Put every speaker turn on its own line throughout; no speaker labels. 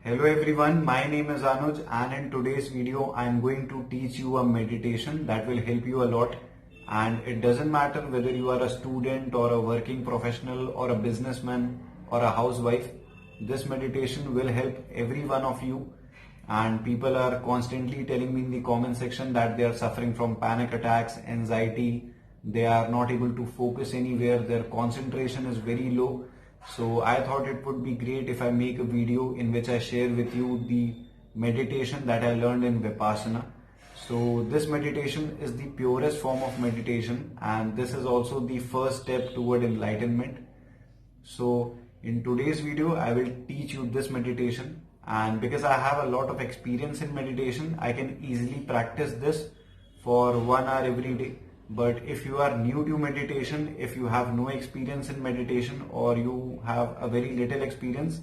Hello everyone, my name is Anuj and in today's video I am going to teach you a meditation that will help you a lot. And it doesn't matter whether you are a student or a working professional or a businessman or a housewife. This meditation will help every one of you, and people are constantly telling me in the comment section that they are suffering from panic attacks, anxiety, they are not able to focus anywhere, their concentration is very low. So I thought it would be great if I make a video in which I share with you the meditation that I learned in Vipassana. So this meditation is the purest form of meditation, and this is also the first step toward enlightenment. So in today's video I will teach you this meditation, and because I have a lot of experience in meditation, I can easily practice this for 1 hour every day. But if you are new to meditation, if you have no experience in meditation or you have a very little experience,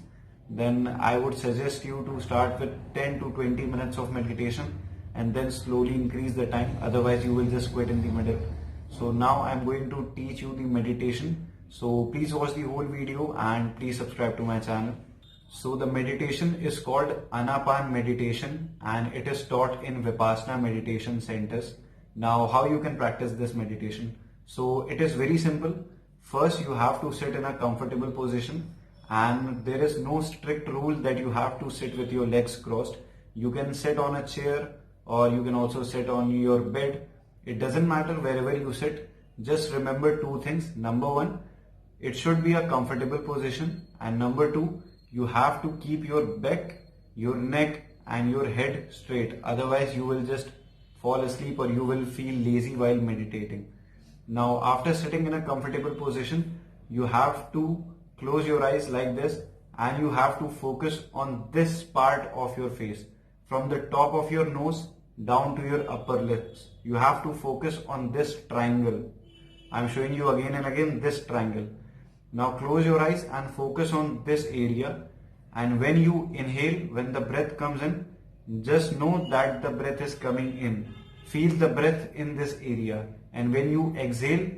then I would suggest you to start with 10 to 20 minutes of meditation and then slowly increase the time. Otherwise you will just quit in the middle. So now I'm going to teach you the meditation. So please watch the whole video and please subscribe to my channel. So the meditation is called Anapan meditation and it is taught in Vipassana meditation centers. Now, how you can practice this meditation? So it is very simple. First, you have to sit in a comfortable position, and there is no strict rule that you have to sit with your legs crossed. You can sit on a chair or you can also sit on your bed. It doesn't matter wherever you sit. Just remember two things. Number one, it should be a comfortable position, and number two, you have to keep your back, your neck and your head straight. Otherwise, you will just fall asleep or you will feel lazy while meditating. Now, after sitting in a comfortable position, you have to close your eyes like this and you have to focus on this part of your face. From the top of your nose down to your upper lips. You have to focus on this triangle. I'm showing you again and again this triangle. Now close your eyes and focus on this area. And when you inhale, when the breath comes in, just know that the breath is coming in. Feel the breath in this area. And when you exhale,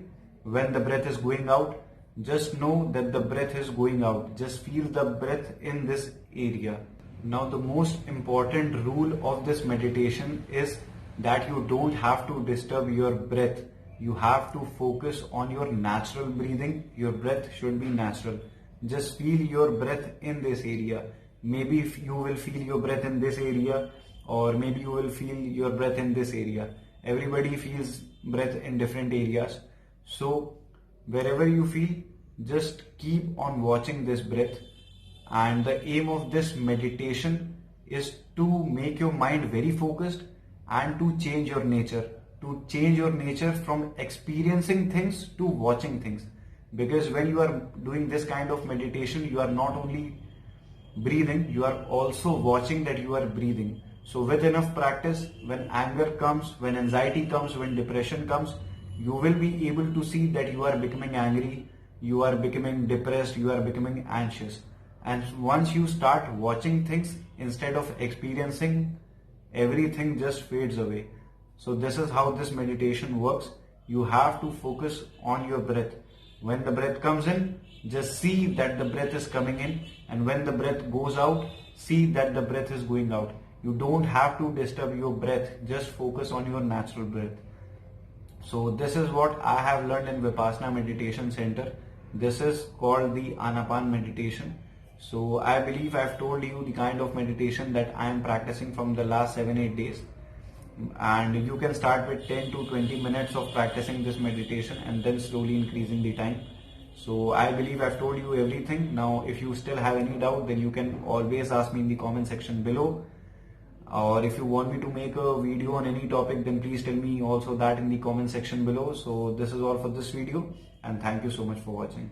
when the breath is going out, just know that the breath is going out. Just feel the breath in this area. Now the most important rule of this meditation is that you don't have to disturb your breath. You have to focus on your natural breathing. Your breath should be natural. Just feel your breath in this area. Maybe if you will feel your breath in this area, or maybe you will feel your breath in this area. Everybody feels breath in different areas. So wherever you feel, just keep on watching this breath. And the aim of this meditation is to make your mind very focused and to change your nature. To change your nature from experiencing things to watching things. Because when you are doing this kind of meditation, you are not only breathing, you are also watching that you are breathing. So with enough practice, when anger comes, when anxiety comes, when depression comes, you will be able to see that you are becoming angry, you are becoming depressed, you are becoming anxious. And once you start watching things instead of experiencing, everything just fades away. So this is how this meditation works. You have to focus on your breath. When the breath comes in, just see that the breath is coming in, and when the breath goes out, see that the breath is going out. You don't have to disturb your breath, just focus on your natural breath. So this is what I have learned in Vipassana Meditation Center. This is called the Anapan meditation. So I believe I've told you the kind of meditation that I am practicing from the last 7-8 days. And you can start with 10 to 20 minutes of practicing this meditation and then slowly increasing the time. So I believe I've told you everything. Now if you still have any doubt, then you can always ask me in the comment section below. Or if you want me to make a video on any topic, then please tell me also that in the comment section below. So this is all for this video, and thank you so much for watching.